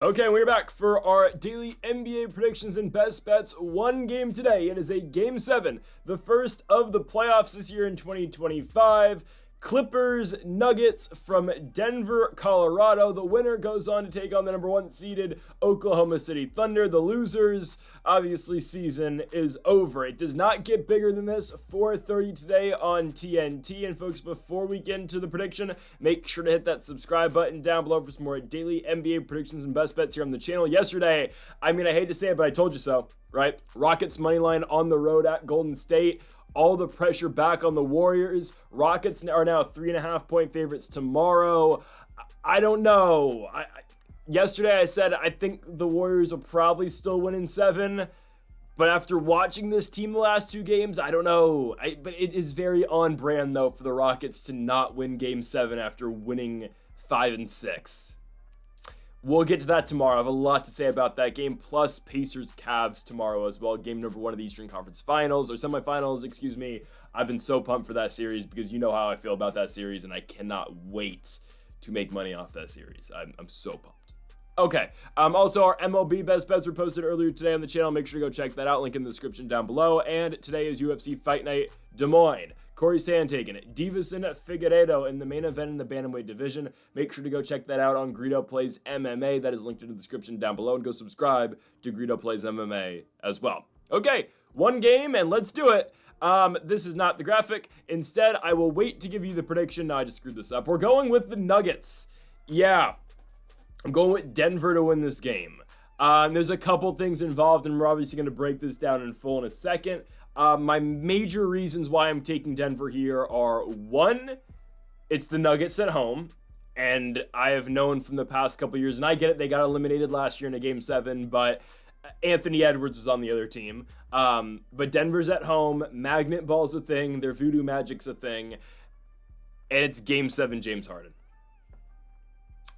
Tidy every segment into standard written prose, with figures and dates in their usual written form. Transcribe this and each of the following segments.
Okay, we're back for our daily NBA predictions and best bets. One game today. It is a game 7, the first of the playoffs this year in 2025. Clippers Nuggets from Denver, Colorado. The winner goes on to take on the number 1 seeded Oklahoma City Thunder. The losers, obviously, season is over. It does not get bigger than this. 4:30 today on TNT. And folks, before we get into the prediction, make sure to hit that subscribe button down below for some more daily NBA predictions and best bets here on the channel. Yesterday, I hate to say it, but I told you so, right? Rockets money line on the road at Golden State. All the pressure back on the Warriors. Rockets are now 3.5-point favorites tomorrow. I don't know. Yesterday I said I think the Warriors will probably still win in 7. But after watching this team the last 2 games, I don't know. But it is very on brand, though, for the Rockets to not win Game 7 after winning 5 and 6. We'll get to that tomorrow. I have a lot to say about that game, plus Pacers-Cavs tomorrow as well. Game number 1 of the Eastern Conference Finals, or semifinals, excuse me. I've been so pumped for that series because you know how I feel about that series, and I cannot wait to make money off that series. I'm so pumped. Okay, also our MLB best bets were posted earlier today on the channel. Make sure to go check that out. Link in the description down below. And today is UFC Fight Night Des Moines. Corey Sandhagen, Davison Figueiredo in the main event in the bantamweight division. Make sure to go check that out on Greedo Plays MMA. That is linked in the description down below. And go subscribe to Greedo Plays MMA as well. Okay, one game and let's do it. This is not the graphic. Instead, I will wait to give you the prediction. No, I just screwed this up. We're going with the Nuggets. Yeah, I'm going with Denver to win this game. There's a couple things involved, and we're obviously going to break this down in full in a second. My major reasons why I'm taking Denver here are, 1, it's the Nuggets at home, and I have known from the past couple years, and I get it, they got eliminated last year in a Game 7, but Anthony Edwards was on the other team. But Denver's at home, Magnet Ball's a thing, their Voodoo Magic's a thing, and it's Game 7 James Harden.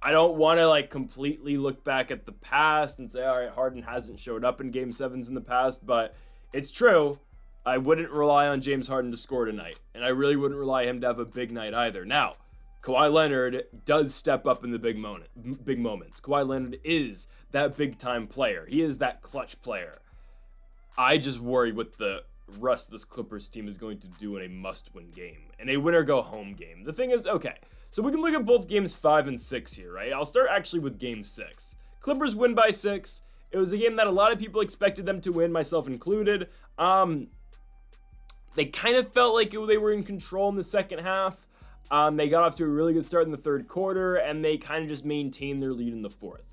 I don't want to completely look back at the past and say, all right, Harden hasn't showed up in Game 7s in the past, but it's true. I wouldn't rely on James Harden to score tonight, and I really wouldn't rely on him to have a big night either. Now, Kawhi Leonard does step up in the big moments. Kawhi Leonard is that big-time player. He is that clutch player. I just worry what the rest of this Clippers team is going to do in a must-win game, and a win-or-go-home game. The thing is, okay, so we can look at both games 5 and 6 here, right? I'll start actually with game 6. Clippers win by 6. It was a game that a lot of people expected them to win, myself included. They kind of felt like they were in control in the second half. They got off to a really good start in the third quarter, and they kind of just maintained their lead in the fourth.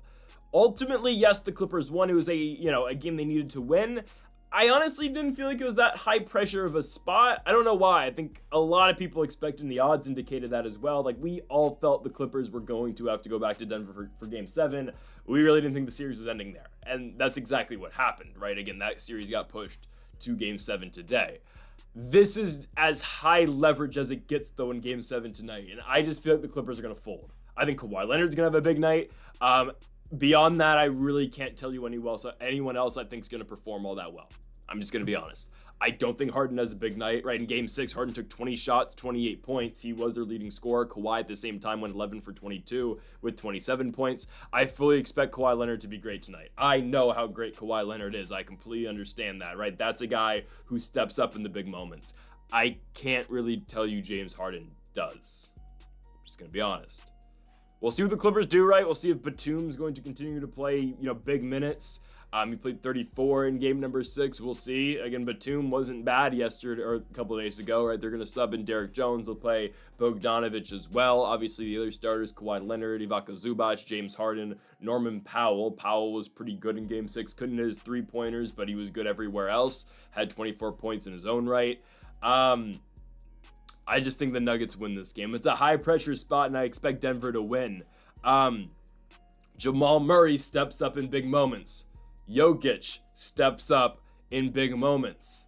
Ultimately, yes, the Clippers won. It was a game they needed to win. I honestly didn't feel like it was that high pressure of a spot. I don't know why. I think a lot of people expected, and the odds indicated that as well. We all felt the Clippers were going to have to go back to Denver for Game 7. We really didn't think the series was ending there. And that's exactly what happened, right? Again, that series got pushed to Game 7 today. This is as high leverage as it gets, though, in Game 7 tonight. And I just feel like the Clippers are going to fold. I think Kawhi Leonard's going to have a big night. Beyond that, I really can't tell you anyone else I think is going to perform all that well. I'm just going to be honest. I don't think Harden has a big night. Right, in Game 6, Harden took 20 shots, 28 points. He was their leading scorer. Kawhi at the same time went 11 for 22 with 27 points. I fully expect Kawhi Leonard to be great tonight. I know how great Kawhi Leonard is. I completely understand that, right? That's a guy who steps up in the big moments. I can't really tell you James Harden does. I'm just going to be honest. We'll see what the Clippers do, right? We'll see if Batum's going to continue to play, big minutes. He played 34 in game number 6. We'll see. Again, Batum wasn't bad yesterday or a couple of days ago, right? They're going to sub in Derek Jones. They'll play Bogdanovic as well. Obviously, the other starters, Kawhi Leonard, Ivica Zubac, James Harden, Norman Powell. Powell was pretty good in game 6. Couldn't hit his 3-pointers, but he was good everywhere else. Had 24 points in his own right. I just think the Nuggets win this game. It's a high-pressure spot, and I expect Denver to win. Jamal Murray steps up in big moments. Jokic steps up in big moments.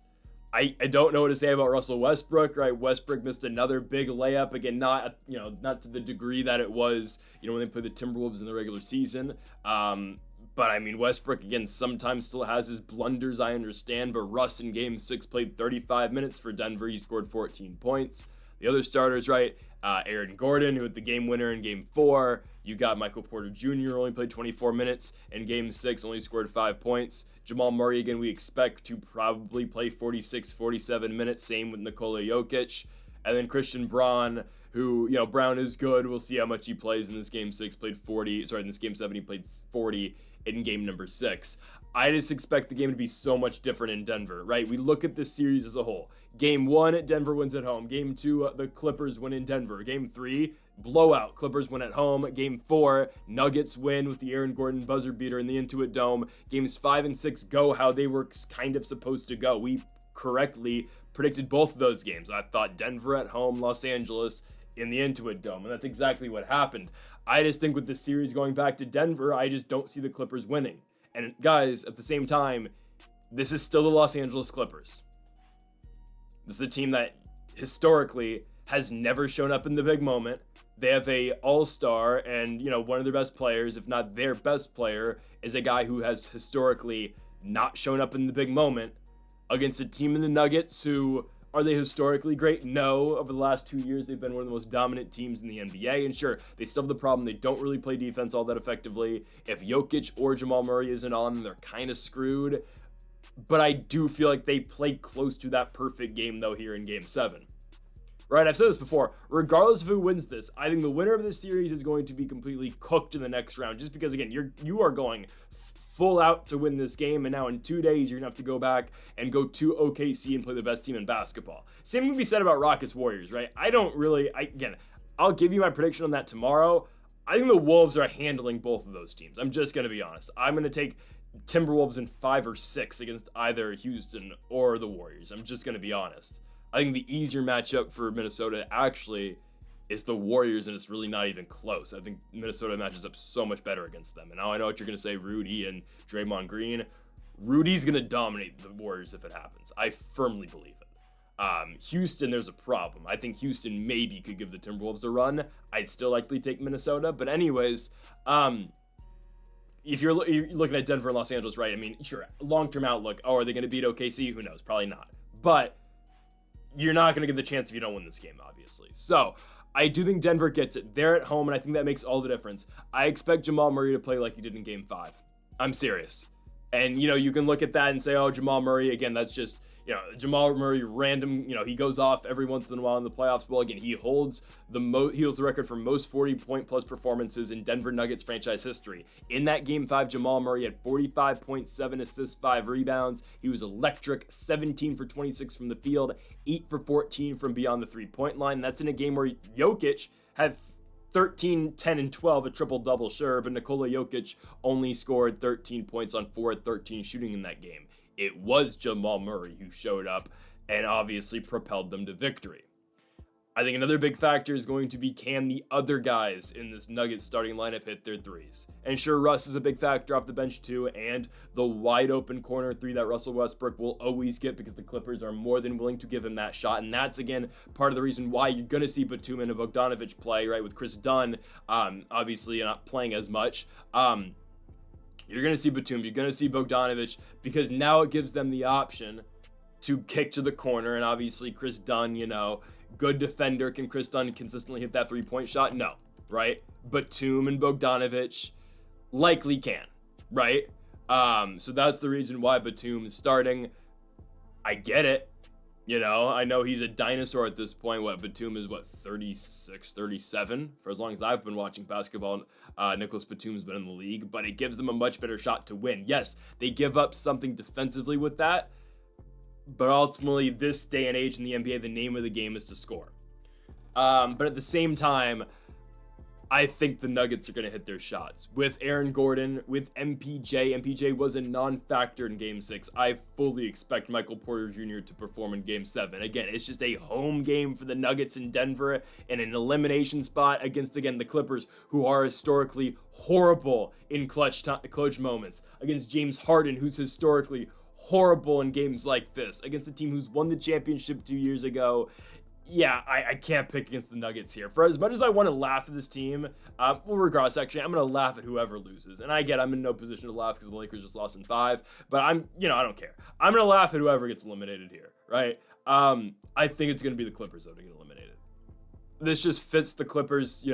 I don't know what to say about Russell Westbrook, right? Westbrook missed another big layup. Again, not to the degree that it was, when they played the Timberwolves in the regular season. But Westbrook, again, sometimes still has his blunders, I understand. But Russ in game 6 played 35 minutes for Denver. He scored 14 points. The other starters, right? Aaron Gordon, who had the game winner in game 4. You got Michael Porter Jr. only played 24 minutes in game 6, only scored 5 points. Jamal Murray, again, we expect to probably play 46, 47 minutes. Same with Nikola Jokic. And then Christian Braun, who, Brown is good. We'll see how much he plays in this game 6. In this game 7, he played 40 in game number 6. I just expect the game to be so much different in Denver, right? We look at this series as a whole. Game 1, Denver wins at home. Game 2, the Clippers win in Denver. Game 3, blowout. Clippers win at home. Game 4, Nuggets win with the Aaron Gordon buzzer beater in the Intuit Dome. Games 5 and 6 go how they were kind of supposed to go. We correctly predicted both of those games. I thought Denver at home, Los Angeles in the Intuit Dome, and that's exactly what happened. I just think with the series going back to Denver, I just don't see the Clippers winning. And guys, at the same time, this is still the Los Angeles Clippers. This is a team that historically has never shown up in the big moment. They have a all-star, and one of their best players, if not their best player, is a guy who has historically not shown up in the big moment against a team in the Nuggets who, are they historically great? No. Over the last 2 years, they've been one of the most dominant teams in the NBA. And sure, they still have the problem. They don't really play defense all that effectively. If Jokic or Jamal Murray isn't on, they're kind of screwed. But I do feel like they played close to that perfect game, though, here in Game 7. Right, I've said this before. Regardless of who wins this, I think the winner of this series is going to be completely cooked in the next round. Just because, again, you are going full out to win this game, and now in 2 days you're gonna have to go back and go to OKC and play the best team in basketball. Same can be said about Rockets Warriors, right? I'll give you my prediction on that tomorrow. I think the Wolves are handling both of those teams. I'm just gonna be honest. I'm gonna take Timberwolves in 5 or 6 against either Houston or the Warriors. I'm just gonna be honest. I think the easier matchup for Minnesota actually is the Warriors, and it's really not even close. I think Minnesota matches up so much better against them. And now I know what you're going to say, Rudy and Draymond Green. Rudy's going to dominate the Warriors if it happens. I firmly believe it. Houston, there's a problem. I think Houston maybe could give the Timberwolves a run. I'd still likely take Minnesota. But anyways, if you're looking at Denver and Los Angeles, right? I mean, sure, long-term outlook. Oh, are they going to beat OKC? Who knows? Probably not. But you're not going to get the chance if you don't win this game, obviously. So I do think Denver gets it. They're at home, and I think that makes all the difference. I expect Jamal Murray to play like he did in Game 5. I'm serious. And, you can look at that and say, oh, Jamal Murray, again, that's just, Jamal Murray random, he goes off every once in a while in the playoffs. Well, again, he holds the record for most 40-point-plus performances in Denver Nuggets franchise history. In that Game 5, Jamal Murray had 45.7 assists, 5 rebounds. He was electric, 17 for 26 from the field, 8 for 14 from beyond the three-point line. That's in a game where Jokic had 13, 10, and 12, a triple-double, sure, but Nikola Jokic only scored 13 points on 4 at 13 shooting in that game. It was Jamal Murray who showed up and obviously propelled them to victory. I think another big factor is going to be, can the other guys in this Nuggets starting lineup hit their threes? And sure, Russ is a big factor off the bench too, and the wide open corner three that Russell Westbrook will always get because the Clippers are more than willing to give him that shot. And that's, again, part of the reason why you're going to see Batum and Bogdanovic play, right, with Chris Dunn obviously not playing as much. You're going to see Batum, you're going to see Bogdanovic, because now it gives them the option to kick to the corner. And obviously Chris Dunn, good defender. Can Chris Dunn consistently hit that three-point shot? No, right? Batum and Bogdanovic likely can, right? So that's the reason why Batum is starting. I get it. I know he's a dinosaur at this point. Batum is 36, 37? For as long as I've been watching basketball, Nicholas Batum's been in the league, but it gives them a much better shot to win. Yes, they give up something defensively with that, but ultimately, this day and age in the NBA, the name of the game is to score. But at the same time, I think the Nuggets are going to hit their shots. With Aaron Gordon, with MPJ was a non-factor in Game 6. I fully expect Michael Porter Jr. to perform in Game 7. Again, it's just a home game for the Nuggets in Denver and an elimination spot against, again, the Clippers, who are historically horrible in clutch moments. Against James Harden, who's historically horrible in games like this. Against a team who's won the championship 2 years ago. Yeah, I can't pick against the Nuggets here. For as much as I want to laugh at this team, regardless, actually, I'm going to laugh at whoever loses. And I get I'm in no position to laugh because the Lakers just lost in 5. But I don't care. I'm going to laugh at whoever gets eliminated here, right? I think it's going to be the Clippers, though, to get eliminated. This just fits the Clippers,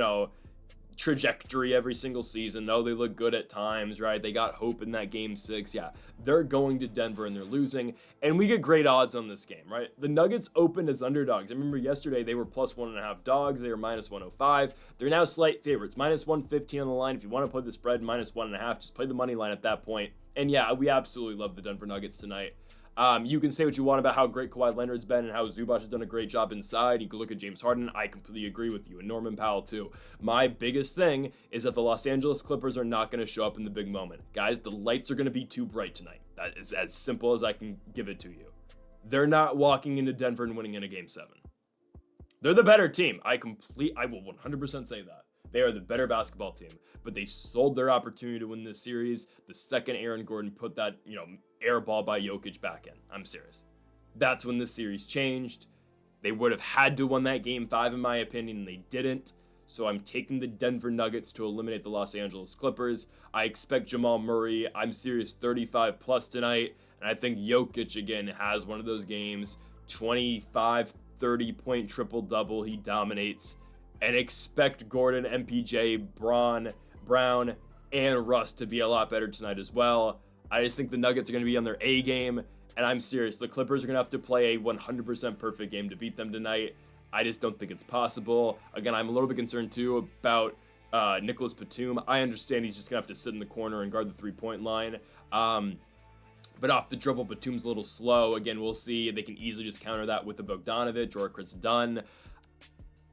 trajectory every single season. Oh, they look good at times, right? They got hope in that game 6. Yeah, they're going to Denver and they're losing. And we get great odds on this game, right? The Nuggets opened as underdogs. I remember yesterday they were plus 1.5 dogs. They were minus 105. They're now slight favorites, minus 115 on the line. If you want to play the spread, minus 1.5, just play the money line at that point. And yeah, we absolutely love the Denver Nuggets tonight. You can say what you want about how great Kawhi Leonard's been and how Zubac has done a great job inside. You can look at James Harden. I completely agree with you. And Norman Powell, too. My biggest thing is that the Los Angeles Clippers are not going to show up in the big moment. Guys, the lights are going to be too bright tonight. That is as simple as I can give it to you. They're not walking into Denver and winning in a Game 7. They're the better team. I will 100% say that. They are the better basketball team, but they sold their opportunity to win this series the second Aaron Gordon put that, air ball by Jokic back in. I'm serious. That's when this series changed. They would have had to win that Game 5, in my opinion, and they didn't. So I'm taking the Denver Nuggets to eliminate the Los Angeles Clippers. I expect Jamal Murray, I'm serious, 35 plus tonight. And I think Jokic, again, has one of those games, 25, 30-point triple-double. He dominates. And expect Gordon, MPJ, Brown, and Russ to be a lot better tonight as well. I just think the Nuggets are going to be on their A game, and I'm serious. The Clippers are going to have to play a 100% perfect game to beat them tonight. I just don't think it's possible. Again, I'm a little bit concerned, too, about Nicholas Batum. I understand he's just going to have to sit in the corner and guard the three-point line. But off the dribble, Batum's a little slow. Again, we'll see. They can easily just counter that with a Bogdanovic or a Chris Dunn.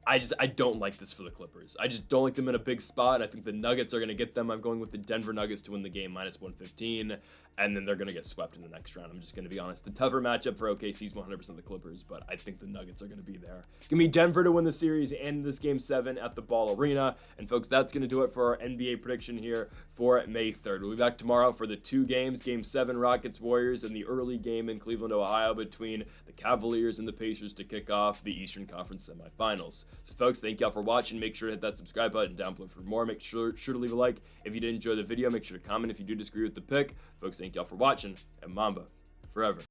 I don't like this for the Clippers. I just don't like them in a big spot. I think the Nuggets are going to get them. I'm going with the Denver Nuggets to win the game, minus 115, and then they're going to get swept in the next round. I'm just going to be honest. The tougher matchup for OKC is 100% the Clippers, but I think the Nuggets are going to be there. Give me Denver to win the series and this Game 7 at the Ball Arena. And folks, that's going to do it for our NBA prediction here for May 3rd. We'll be back tomorrow for the 2 games, Game 7 Rockets-Warriors, and the early game in Cleveland, Ohio between the Cavaliers and the Pacers to kick off the Eastern Conference semifinals. So folks, thank y'all for watching. Make sure to hit that subscribe button down below for more. Make sure to leave a like if you did enjoy the video. Make sure to comment if you do disagree with the pick. Folks, thank y'all for watching, and Mamba forever.